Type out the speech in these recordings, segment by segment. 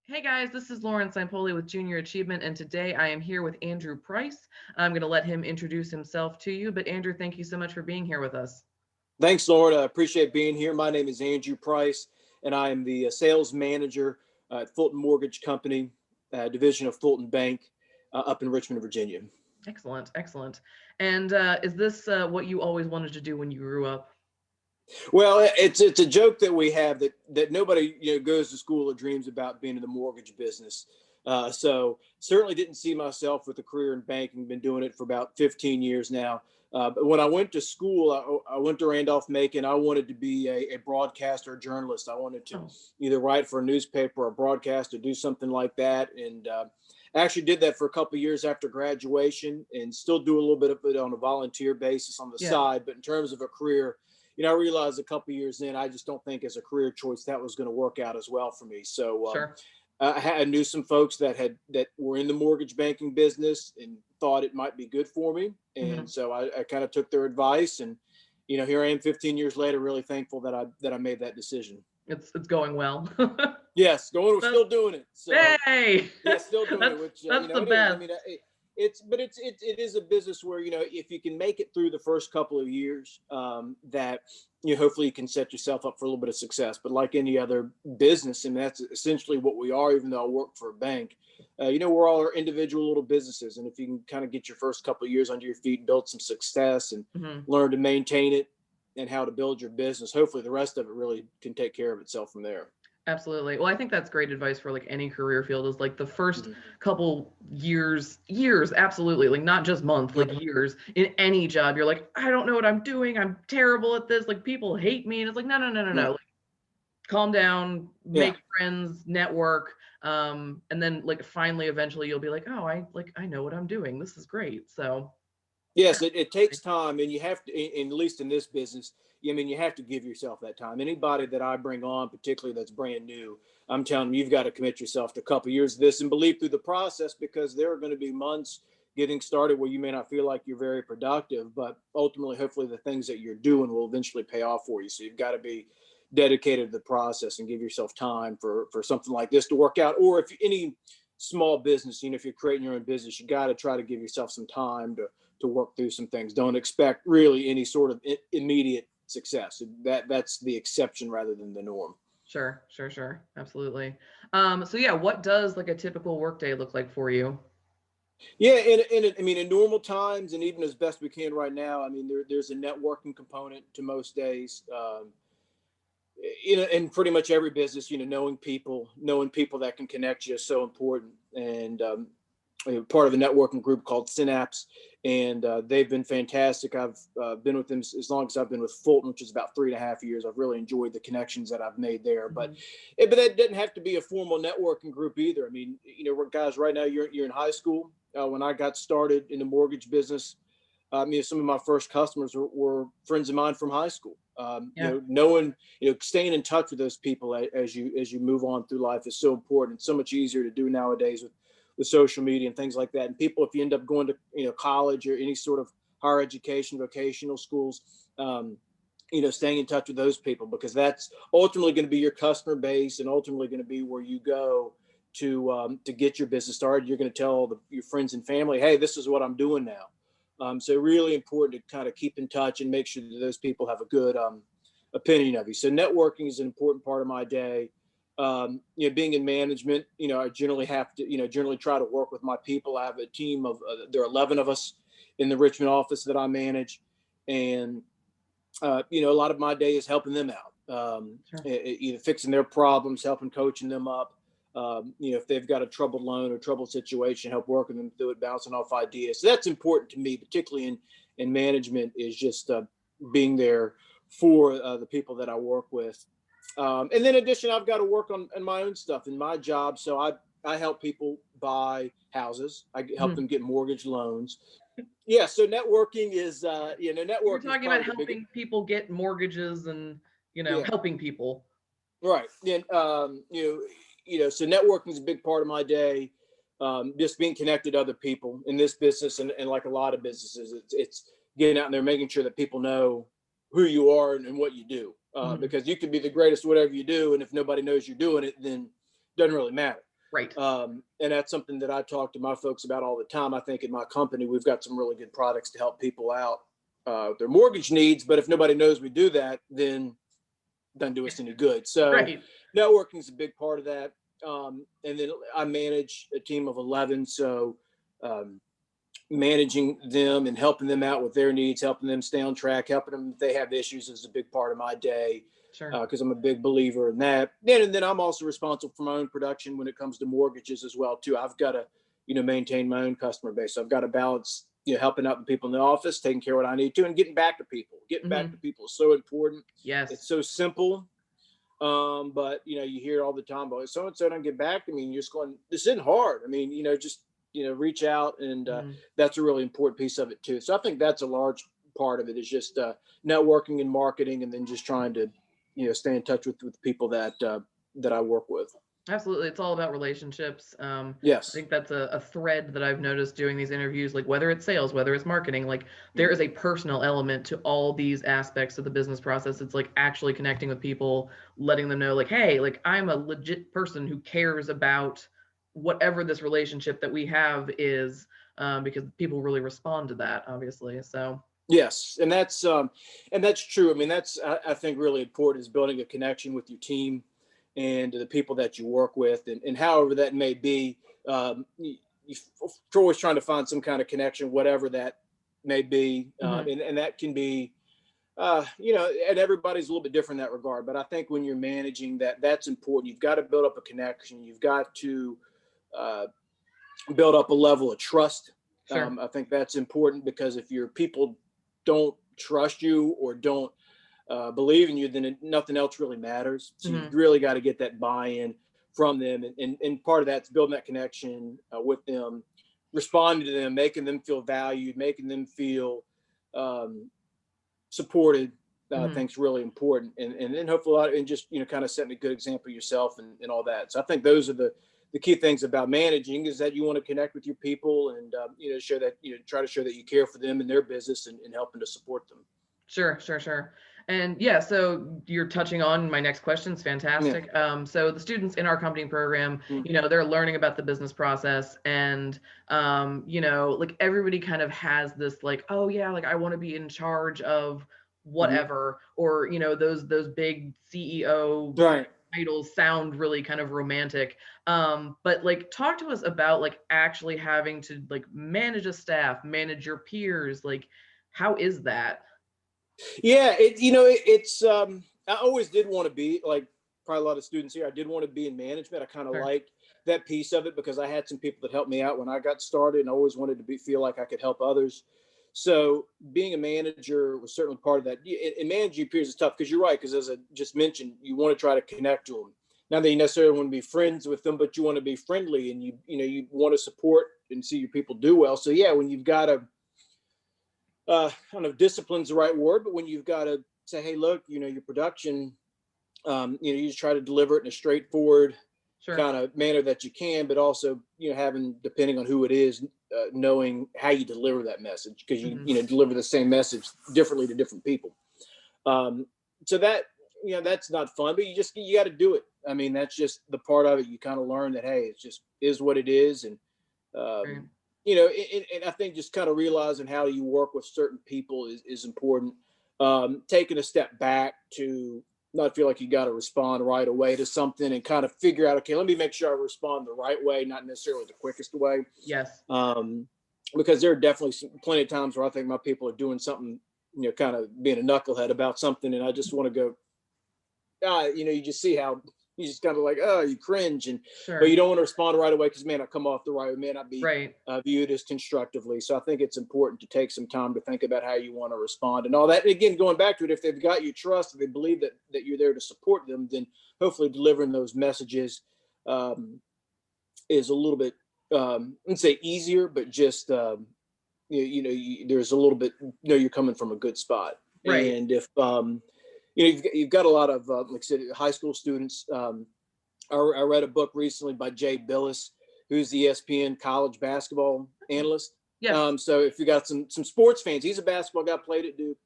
Hey guys, this is Lauren Sampoli with Junior Achievement, and today I am here with Andrew Price. I'm going to let him introduce himself to you, but Andrew, thank you so much for being here with us. Thanks, Lauren. I appreciate being here. My name is Andrew Price, and I am the sales manager at Fulton Mortgage Company, division of Fulton Bank, up in Richmond, Virginia. Excellent, excellent. And is this what you always wanted to do when you grew up? Well, it's a joke that we have that nobody goes to school or dreams about being in the mortgage business. So certainly didn't see myself with a career in banking. Been doing it for about 15 years now. But when I went to school, I went to Randolph-Macon. I wanted to be a broadcaster, a journalist. I wanted to Oh, either write for a newspaper or broadcast or do something like that. And actually did that for a couple of years after graduation, and still do a little bit of it on a volunteer basis on the yeah, side. But in terms of a career, I realized a couple of years in, I just don't think as a career choice that was going to work out as well for me. So sure. I knew some folks that were in the mortgage banking business and thought it might be good for me, Hmm. and so I kind of took their advice. And here I am, 15 years later, really thankful that I made that decision. It's going well. Yes, going, we're That's, still doing it. So hey, yeah, still doing it, that's which that's the it is. I best. mean, it is a business where if you can make it through the first couple of years, that hopefully you can set yourself up for a little bit of success. But like any other business, and that's essentially what we are. Even though I work for a bank, we're all our individual little businesses, and if you can kind of get your first couple of years under your feet, build some success, and Hmm. learn to maintain it and how to build your business, hopefully the rest of it really can take care of itself from there. Absolutely. Well, I think that's great advice for like any career field is like the first Mhm. couple years, absolutely. Like not just months, like years in any job. You're like, I don't know what I'm doing. I'm terrible at this. Like people hate me. And it's like, no, no, no, no, Yeah. no. Like, calm down, Yeah. make friends, network. And then like finally eventually you'll be like, oh, I know what I'm doing. This is great. So Yes, it takes time, and you have to, at least in this business, you have to give yourself that time. Anybody that I bring on, particularly that's brand new, I'm telling them you've got to commit yourself to a couple of years of this and believe through the process, because there are going to be months getting started where you may not feel like you're very productive, but ultimately, hopefully, the things that you're doing will eventually pay off for you. So you've got to be dedicated to the process and give yourself time for something like this to work out. Or if any small business, if you're creating your own business, you got to try to give yourself some time to work through some things. Don't expect really any sort of immediate success. That's the exception rather than the norm. sure, sure, sure. Absolutely. So yeah, what does like a typical workday look like for you? Yeah, I mean, in normal times, and even as best we can right now, I mean, there's a networking component to most days. In pretty much every business, knowing people that can connect you is so important. And part of a networking group called Synapse, and they've been fantastic. I've been with them as long as I've been with Fulton, which is about 3.5 years. I've really enjoyed the connections that I've made there. But Mhm. but that doesn't have to be a formal networking group either. I mean, guys, right now you're in high school. When I got started in the mortgage business, some of my first customers were friends of mine from high school. Yeah. Knowing, staying in touch with those people as you move on through life is so important. It's so much easier to do nowadays with social media and things like that. And people, if you end up going to college or any sort of higher education, vocational schools, staying in touch with those people, because that's ultimately going to be your customer base and ultimately going to be where you go to get your business started. You're going to tell your friends and family, hey, this is what I'm doing now. So really important to kind of keep in touch and make sure that those people have a good opinion of you. So networking is an important part of my day. Being in management, I generally have to, generally try to work with my people. I have a team of, there are 11 of us in the Richmond office that I manage. And, a lot of my day is helping them out, Sure. either fixing their problems, helping coaching them up. If they've got a troubled loan or troubled situation, help working them through it, bouncing off ideas. So that's important to me, particularly in management, is just being there for the people that I work with. And then in addition, I've got to work on my own stuff in my job. So I help people buy houses. I help Mhm. them get mortgage loans. Yeah. So networking is, You were networking is talking about probably the biggest. helping people get mortgages and, Yeah. helping people. Right. And, so networking is a big part of my day. Just being connected to other people in this business, and like a lot of businesses, it's getting out there, making sure that people know who you are and what you do. Mhm. Because you can be the greatest whatever you do, and if nobody knows you're doing it, then it doesn't really matter. Right. And that's something that I talk to my folks about all the time. I think in my company, we've got some really good products to help people out their mortgage needs. But if nobody knows we do that, then it doesn't do us any good. So Right. networking is a big part of that. And then I manage a team of 11. So um, managing them and helping them out with their needs, helping them stay on track, helping them if they have issues is a big part of my day Sure. because I'm a big believer in that. And then I'm also responsible for my own production when it comes to mortgages as well too. I've got to, maintain my own customer base. So I've got to balance, helping out the people in the office, taking care of what I need to, and getting back to people. Getting back to Hmm. people is so important. Yes. It's so simple, but you hear it all the time. But so and so don't get back to me, and you're just going, this isn't hard. I mean, just reach out, and Hmm. that's a really important piece of it too. So I think that's a large part of it is just networking and marketing, and then just trying to stay in touch with people that I work with. Absolutely. It's all about relationships. I Yes. think that's a thread that I've noticed doing these interviews, like whether it's sales, whether it's marketing, like there Mhm. is a personal element to all these aspects of the business process. It's like actually connecting with people, letting them know, like, hey, like I'm a legit person who cares about whatever this relationship that we have is, because people really respond to that, obviously. So, Yes, and that's true. I mean, that's I think really important is building a connection with your team and the people that you work with, and however that may be. You're always trying to find some kind of connection, whatever that may be, mhm, and that can be, and everybody's a little bit different in that regard. But I think when you're managing that, that's important. You've got to build up a connection. You've got to uh, build up a level of trust. sure. I think that's important because if your people don't trust you or don't believe in you, then nothing else really matters. So you Hmm. really got to get that buy-in from them, and part of that's building that connection with them, responding to them, making them feel valued, making them feel um, supported. I Hmm. think is really important, and then hopefully, and just kind of setting a good example yourself and all that. So I think those are the key things about managing is that you want to connect with your people and show that try to show that you care for them and their business and helping to support them. Sure, sure, sure. And yeah, so you're touching on my next question. It's Yeah. fantastic. So the students in our company program, Mm. they're learning about the business process, and like everybody kind of has this like, oh yeah, like I want to be in charge of Hmm. whatever, or those big CEO Right. titles sound really kind of romantic. But like talk to us about like actually having to like manage a staff, manage your peers, like how is that? Yeah. It's I always did want to be like probably a lot of students here. I did want to be in management. I kind of Sure. liked that piece of it because I had some people that helped me out when I got started, and I always wanted to feel like I could help others. So being a manager was certainly part of that. And managing your peers is tough because you're right. Because as I just mentioned, you want to try to connect to them. Not that you necessarily want to be friends with them, but you want to be friendly, and you want to support and see your people do well. So yeah, when you've got to I don't know if discipline's the right word, but when you've got to say, hey, look, your production, you just try to deliver it in a straightforward Sure. kind of manner that you can, but also, having, depending on who it is, knowing how you deliver that message because Mhm. deliver the same message differently to different people. Um, so that's not fun, but you got to do it. I mean, that's just the part of it. You kind of learn that, hey, it's just is what it is. And Right. um, and I think just kind of realizing how you work with certain people is important. Taking a step back to not feel like you got to respond right away to something and kind of figure out, okay, let me make sure I respond the right way, not necessarily the quickest way. Yes. Um, because there are definitely plenty of times where I think my people are doing something, kind of being a knucklehead about something, and I just want to go, you just see how you just kind of like, oh, you cringe, but you Sure. don't want to respond right away because may not come off the right way, may not be Right. viewed as constructively. So I think it's important to take some time to think about how you want to respond and all that. And again, going back to it, if they've got your trust, if they believe that you're there to support them, then hopefully delivering those messages um, is a little bit, I'd say easier, but just there's a little bit, you're coming from a good spot. Right. And if you've got a lot of like I said, high school students. I read a book recently by Jay Billis, who's the ESPN college basketball analyst. Yes. So if you got some sports fans, he's a basketball guy, played at Duke,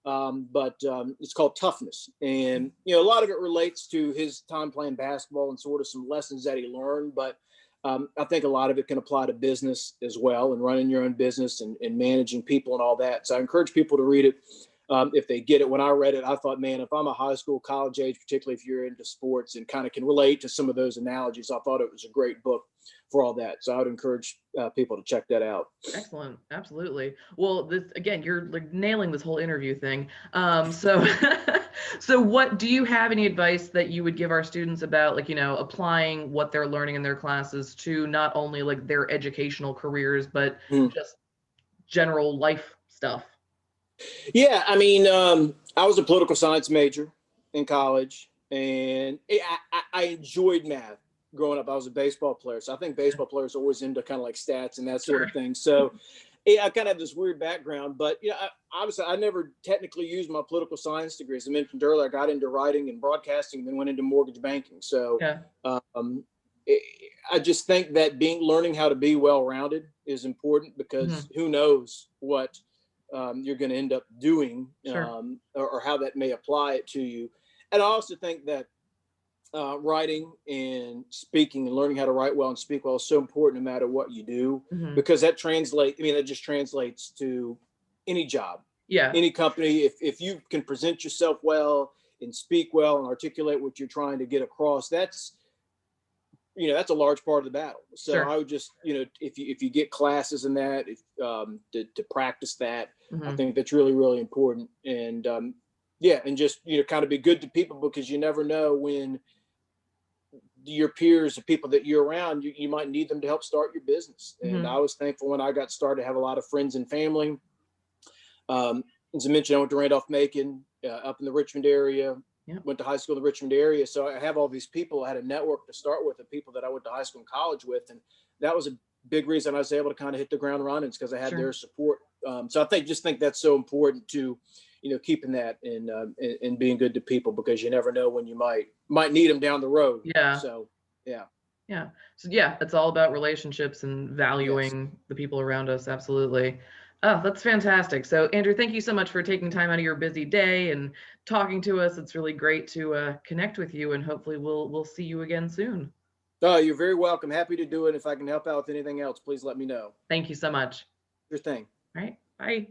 but it's called Toughness, and a lot of it relates to his time playing basketball and sort of some lessons that he learned. But I think a lot of it can apply to business as well, and running your own business and managing people and all that. So I encourage people to read it if they get it. When I read it, I thought, man, if I'm a high school, college age, particularly if you're into sports and kind of can relate to some of those analogies, I thought it was a great book for all that. So I would encourage people to check that out. Excellent. Absolutely. Well, this again, you're like nailing this whole interview thing. So so what do you have any advice that you would give our students about like, applying what they're learning in their classes to not only like their educational careers, but Mm. just general life stuff? Yeah, I mean, I was a political science major in college, and I enjoyed math growing up. I was a baseball player, so I think baseball players are always into kind of like stats and that sort Sure. of thing. So, yeah, I kind of have this weird background, but obviously, I never technically used my political science degree. As I mentioned earlier, I got into writing and broadcasting, and then went into mortgage banking. So, Yeah. um, I just think that learning how to be well-rounded is important, because Mhm. who knows what you're going to end up doing, Sure. or how that may apply it to you. And I also think that writing and speaking and learning how to write well and speak well is so important no matter what you do, Mhm. because that translates. I mean, that just translates to any job, Yeah. any company. If you can present yourself well and speak well and articulate what you're trying to get across, that's a large part of the battle. So Sure. I would just, if you get classes in that, to practice that, I Mhm. think that's really, really important. And yeah, and just, kind of be good to people, because you never know when your peers, the people that you're around, you might need them to help start your business. And I Mhm. was thankful when I got started to have a lot of friends and family. As I mentioned, I went to Randolph Macon, up in the Richmond area. Yeah. Went to high school in the Richmond area, so I have all these people. I had a network to start with of people that I went to high school and college with, and that was a big reason I was able to kind of hit the ground running, because I had Sure. their support. So I think that's so important to, keeping that and being good to people, because you never know when you might need them down the road. Yeah. So yeah, Yeah. So yeah, it's all about relationships and yes. valuing the people around us. Absolutely. Oh, that's fantastic. So Andrew, thank you so much for taking time out of your busy day and talking to us. It's really great to connect with you, and hopefully we'll see you again soon. Oh, you're very welcome. Happy to do it. If I can help out with anything else, please let me know. Thank you so much. Your thing. All right. Bye.